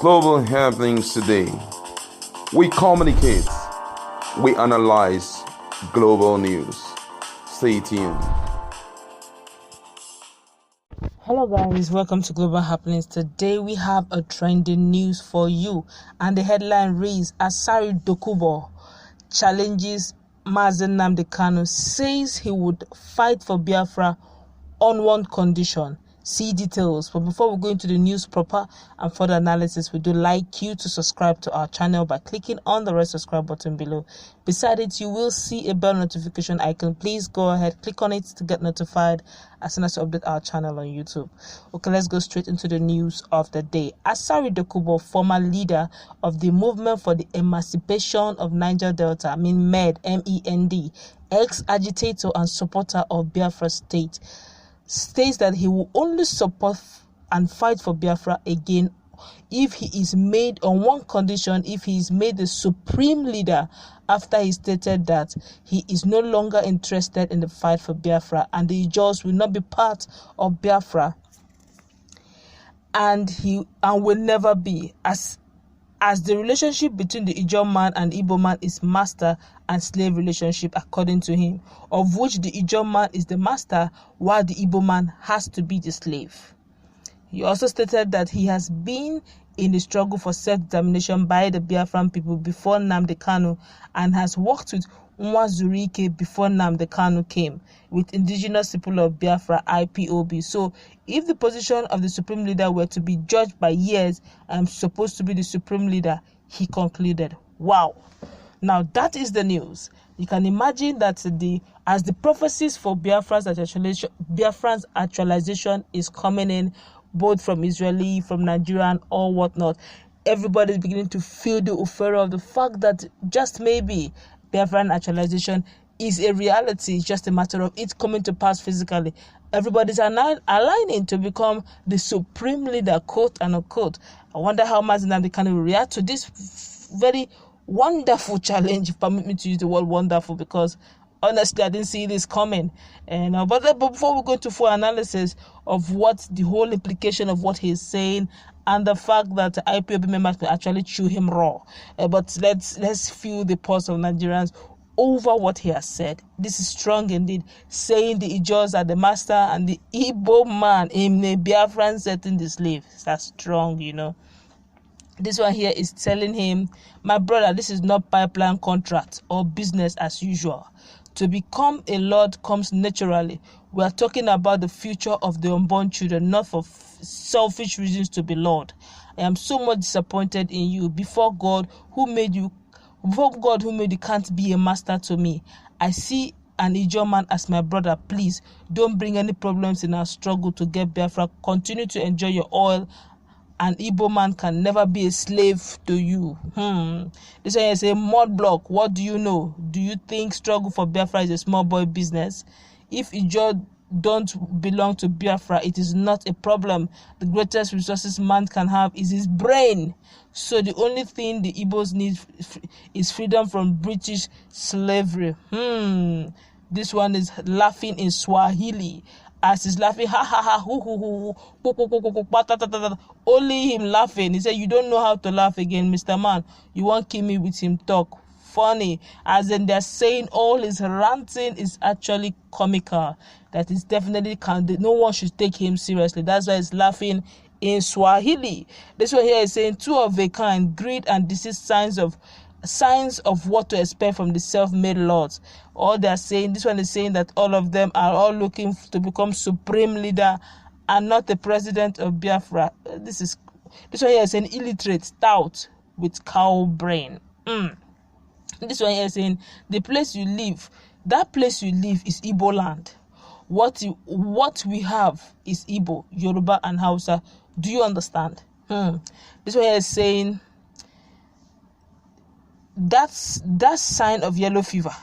Global happenings today. We communicate, we analyze global news. Stay tuned. Hello guys, welcome to Global Happenings. Today we have a trending news for you, and the headline reads: Asari Dokubo challenges Mazi Nnamdi Kanu, says he would fight for Biafra on one condition. See details. But before we go into the news proper and further analysis, we do like you to subscribe to our channel by clicking on the red subscribe button below. Beside it, you will see a bell notification icon. Please go ahead, click on it to get notified as soon as we update our channel on YouTube. Okay, let's go straight into the news of the day. Asari Dokubo, former leader of the Movement for the Emancipation of Niger Delta, MED, MEND, ex-agitator and supporter of Biafra state, states that he will only support and fight for Biafra again if he is made on one condition: if he is made the supreme leader, after he stated that he is no longer interested in the fight for Biafra and the Ijaws will not be part of Biafra, and will never be, as the relationship between the Ijaw man and Igbo man is master and slave relationship, according to him, of which the Ijaw man is the master while the Igbo man has to be the slave. He also stated that he has been in the struggle for self-determination by the Biafran people before Nnamdi Kanu, and has worked with Nwazurike before Nnamdi Kanu came, with indigenous people of Biafra, IPOB. So if the position of the supreme leader were to be judged by years, I'm supposed to be the supreme leader, he concluded. Wow. Now that is the news. You can imagine that as the prophecies for Biafran's actualization is coming in, both from Israeli, from Nigerian, or whatnot, everybody's beginning to feel the offer of the fact that just maybe Biafran actualization is a reality. It's just a matter of it coming to pass physically. Everybody's aligning to become the supreme leader, quote and unquote. I wonder how Mazi Nnamdi Kanu will react to this very wonderful challenge. Permit me to use the word wonderful, because honestly, I didn't see this coming. But before we go into full analysis of what the whole implication of what he's saying and the fact that IPOB members could actually chew him raw, but let's feel the pulse of Nigerians over what he has said. This is strong indeed, saying the Ijaws are the master and the Igbo man in the Biafran setting the slave. That's strong, you know. This one here is telling him, my brother, this is not pipeline contract or business as usual. To become a lord comes naturally. We are talking about the future of the unborn children, not for selfish reasons to be lord. I am so much disappointed in you. Before God who made you can't be a master to me. I see an Ijaw man as my brother. Please don't bring any problems in our struggle to get Biafra. Continue to enjoy your oil. An Igbo man can never be a slave to you. This one is a mud block. What do you know? Do you think struggle for Biafra is a small boy business? If Ijaw don't belong to Biafra, it is not a problem. The greatest resources man can have is his brain. So the only thing the Igbos need is freedom from British slavery. This one is laughing in Swahili. As he's laughing, ha ha ha, hoo hoo hoo, only him laughing. He said, you don't know how to laugh again, Mr. Man. You won't kill me with him talk. Funny. As in they're saying all his ranting is actually comical. That is definitely no one should take him seriously. That's why he's laughing in Swahili. This one here is saying two of a kind, greed and deceit, signs of what to expect from the self-made lords. All they're saying, this one is saying that all of them are all looking to become supreme leader and not the president of Biafra. This one here is saying illiterate, stout with cow brain. This one here is saying the place you live, that place you live is Igbo land. What we have is Igbo, Yoruba and Hausa. Do you understand? This one here is saying that's sign of yellow fever.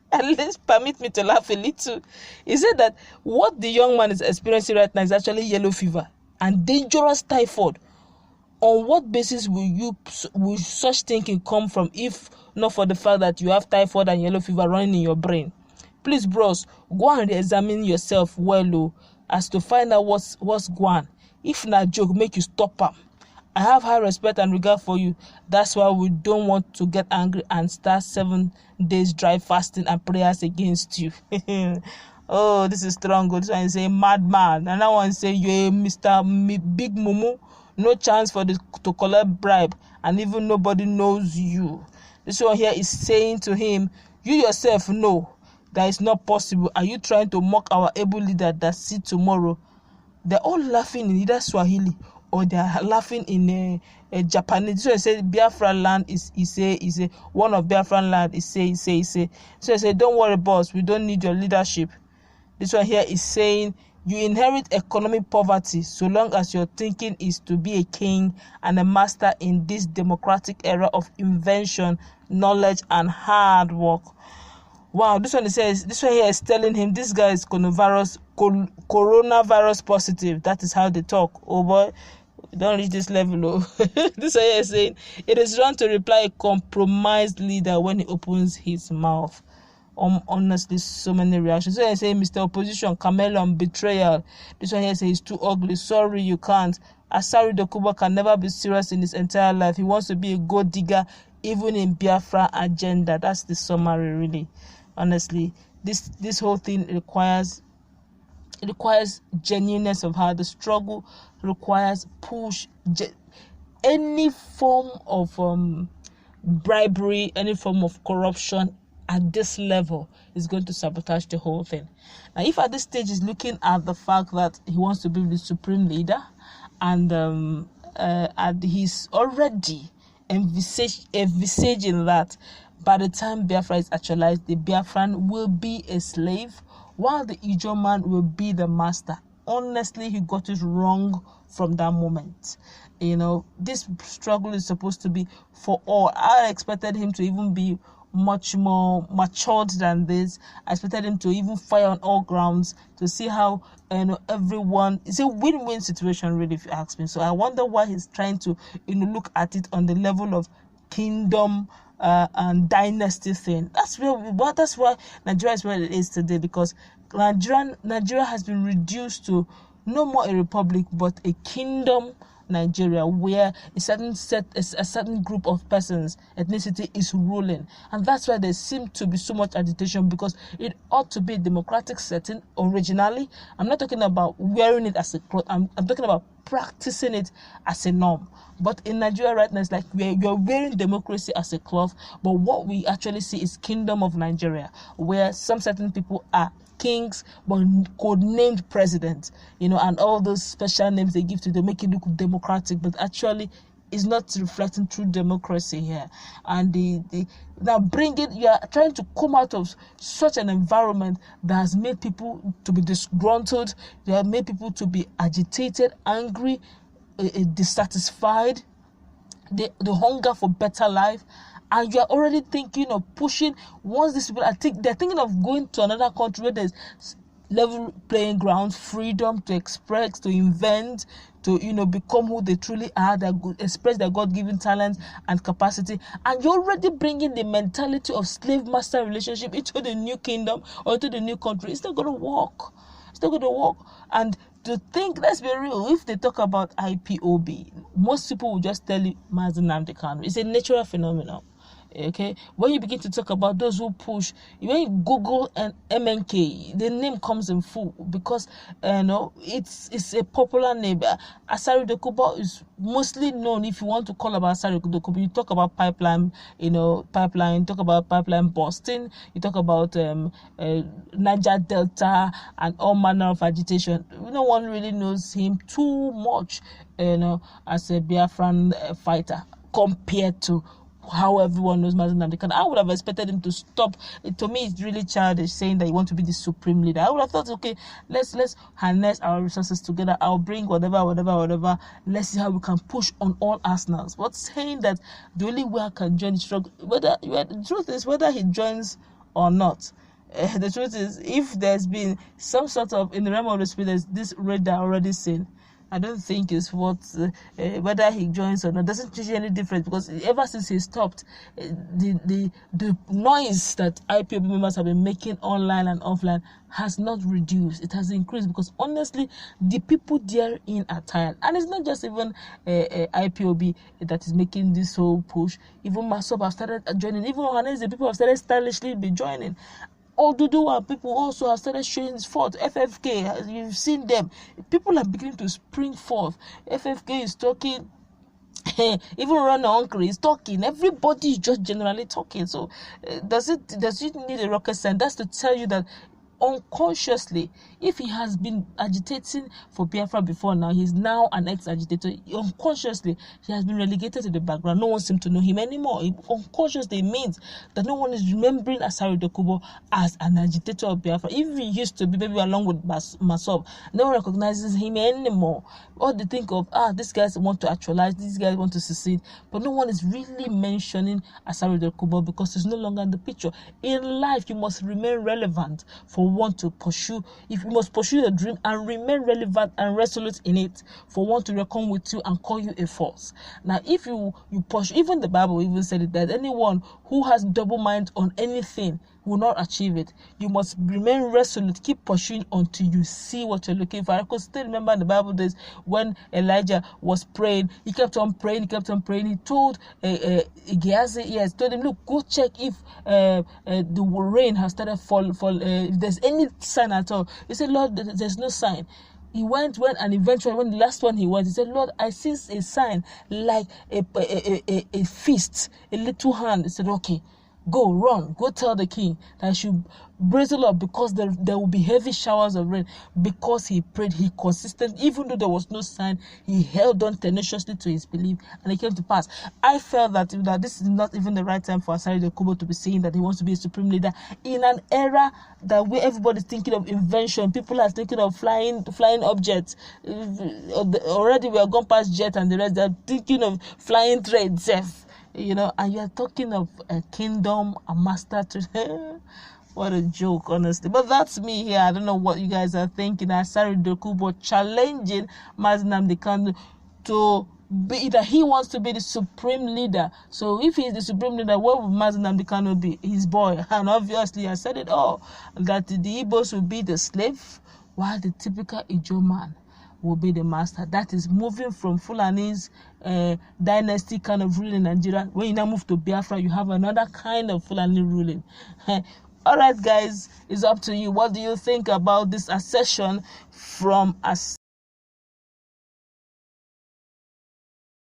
At least permit me to laugh a little. He said that what the young man is experiencing right now is actually yellow fever and dangerous typhoid. On what basis will such thinking come from, if not for the fact that you have typhoid and yellow fever running in your brain? Please, bros, go and examine yourself well, as to find out what's going. If not joke, make you stop am. I have high respect and regard for you. That's why we don't want to get angry and start 7 days dry fasting and prayers against you. Oh, this is strong. This one is a madman. Another one say you're Mr. Big Mumu. No chance for this to collect bribe, and even nobody knows you. This one here is saying to him, you yourself know that it's not possible. Are you trying to mock our able leader that see tomorrow? They're all laughing in either Swahili or they're laughing in a Japanese. So I said Biafra land is a one of Biafran land is say. So I said, don't worry, boss, we don't need your leadership. This one here is saying you inherit economic poverty so long as your thinking is to be a king and a master in this democratic era of invention, knowledge, and hard work. Wow, this one here is telling him this guy is coronavirus positive. That is how they talk. Oh boy, don't reach this level. Oh. This one here is saying it is wrong to reply a compromised leader when he opens his mouth. Honestly, so many reactions. So I say, Mr. Opposition, chameleon, betrayal. This one here says he's too ugly. Sorry, you can't. Asari Dokubo can never be serious in his entire life. He wants to be a gold digger, even in Biafra agenda. That's the summary, really. Honestly, this whole thing requires genuineness of heart. The struggle requires push. Any form of bribery, any form of corruption at this level is going to sabotage the whole thing. Now, if at this stage he's looking at the fact that he wants to be the supreme leader, and he's already envisaging that by the time Biafra is actualized, the Biafran will be a slave, while the Ijo man will be the master. Honestly, he got it wrong from that moment. You know, this struggle is supposed to be for all. I expected him to even be much more matured than this. I expected him to even fire on all grounds to see how everyone. It's a win-win situation, really, if you ask me. So I wonder why he's trying to look at it on the level of kingdom and dynasty thing. That's why Nigeria is where it is today, because Nigeria has been reduced to no more a republic but a kingdom Nigeria, where a certain group of persons, ethnicity is ruling, and that's why there seems to be so much agitation, because it ought to be a democratic setting originally. I'm not talking about wearing it as a cloth. I'm talking about practicing it as a norm. But in Nigeria right now, it's like you're wearing democracy as a cloth, but what we actually see is Kingdom of Nigeria, where some certain people are kings but code-named president, and all those special names they give to them make it look democratic, but actually is not reflecting true democracy here. And you are trying to come out of such an environment that has made people to be disgruntled, they have made people to be agitated, angry, dissatisfied, the hunger for better life. And you are already thinking of pushing. Once these people they're thinking of going to another country where there's level playing ground, freedom to express, to invent, to become who they truly are, express their God-given talents and capacity. And you're already bringing the mentality of slave-master relationship into the new kingdom or into the new country. It's not going to work. It's not going to work. And to think, let's be real, if they talk about IPOB, most people will just tell you Mazi Nnamdi Kanu. It's a natural phenomenon. Okay, when you begin to talk about those who push, when you Google and MNK, the name comes in full, because it's a popular name. Asari Dokobu is mostly known. If you want to call about Asari Dokobu, you talk about pipeline, talk about pipeline busting, you talk about Niger Delta and all manner of agitation. No one really knows him too much, as a Biafran fighter compared to how everyone knows Mazi Nnamdi Kanu. I would have expected him to stop. To me, it's really childish saying that you want to be the supreme leader. I would have thought, okay, let's harness our resources together. I'll bring whatever. Let's see how we can push on all arsenals. But saying that the only way I can join the struggle, the truth is whether he joins or not. The truth is, if there's been some sort of, in the realm of the spirit, there's this radar already seen. I don't think it's what whether he joins or not doesn't change any difference, because ever since he stopped, the noise that IPOB members have been making online and offline has not reduced. It has increased, because honestly, the people therein are tired, and it's not just even IPOB that is making this whole push. Even Masob have started joining. Even Ohanese people have started stylishly be joining. Oduduwa people also have started showing his forth. FFK, you've seen them. People are beginning to spring forth. FFK is talking. Even Rana Uncle is talking. Everybody is just generally talking. So does it need a rocket science? That's to tell you that unconsciously, if he has been agitating for Biafra before now, he's now an ex-agitator. Unconsciously, he has been relegated to the background. No one seems to know him anymore. Unconsciously, it means that no one is remembering Asari Dokubo as an agitator of Biafra. If he used to be maybe along with Masob, no one recognizes him anymore. Or they think of, these guys want to actualize, these guys want to secede, but no one is really mentioning Asari Dokubo because he's no longer in the picture. In life, you must remain relevant for one to pursue. If you must pursue your dream and remain relevant and resolute in it, for one to reckon with you and call you a force. Now, if you pursue, even the Bible even said it, that anyone who has double mind on anything will not achieve it. You must remain resolute, keep pursuing until you see what you're looking for. I could still remember in the Bible days when Elijah was praying. He kept on praying. He told Gehazi, yes, told him, look, go check if the rain has started fall. If there's any sign at all. He said, Lord, there's no sign. He went, and eventually, when the last one he went, he said, Lord, I see a sign like a fist, a little hand. He said, okay, go, run, go tell the king that I should bristle up, because there will be heavy showers of rain. Because he prayed, he consistent, even though there was no sign, he held on tenaciously to his belief, and it came to pass. I felt that this is not even the right time for Asari Dokubo to be saying that he wants to be a supreme leader in an era that where everybody's thinking of invention. People are thinking of flying objects. Already we are gone past jet and the rest. They're thinking of flying trades, and you're talking of a kingdom, a master to what a joke, honestly. But that's me here. I don't know what you guys are thinking. Asari Dokubo challenging Mazi Nnamdi Kanu to be that he wants to be the supreme leader. So if he's the supreme leader, what would Mazi Nnamdi Kanu be? His boy. And obviously I said it all, that the Igbos will be the slave, while the typical Ijo man will be the master. That is moving from Fulani's dynasty kind of ruling in Nigeria. When you now move to Biafra, you have another kind of Fulani ruling. All right, guys, it's up to you. What do you think about this assertion from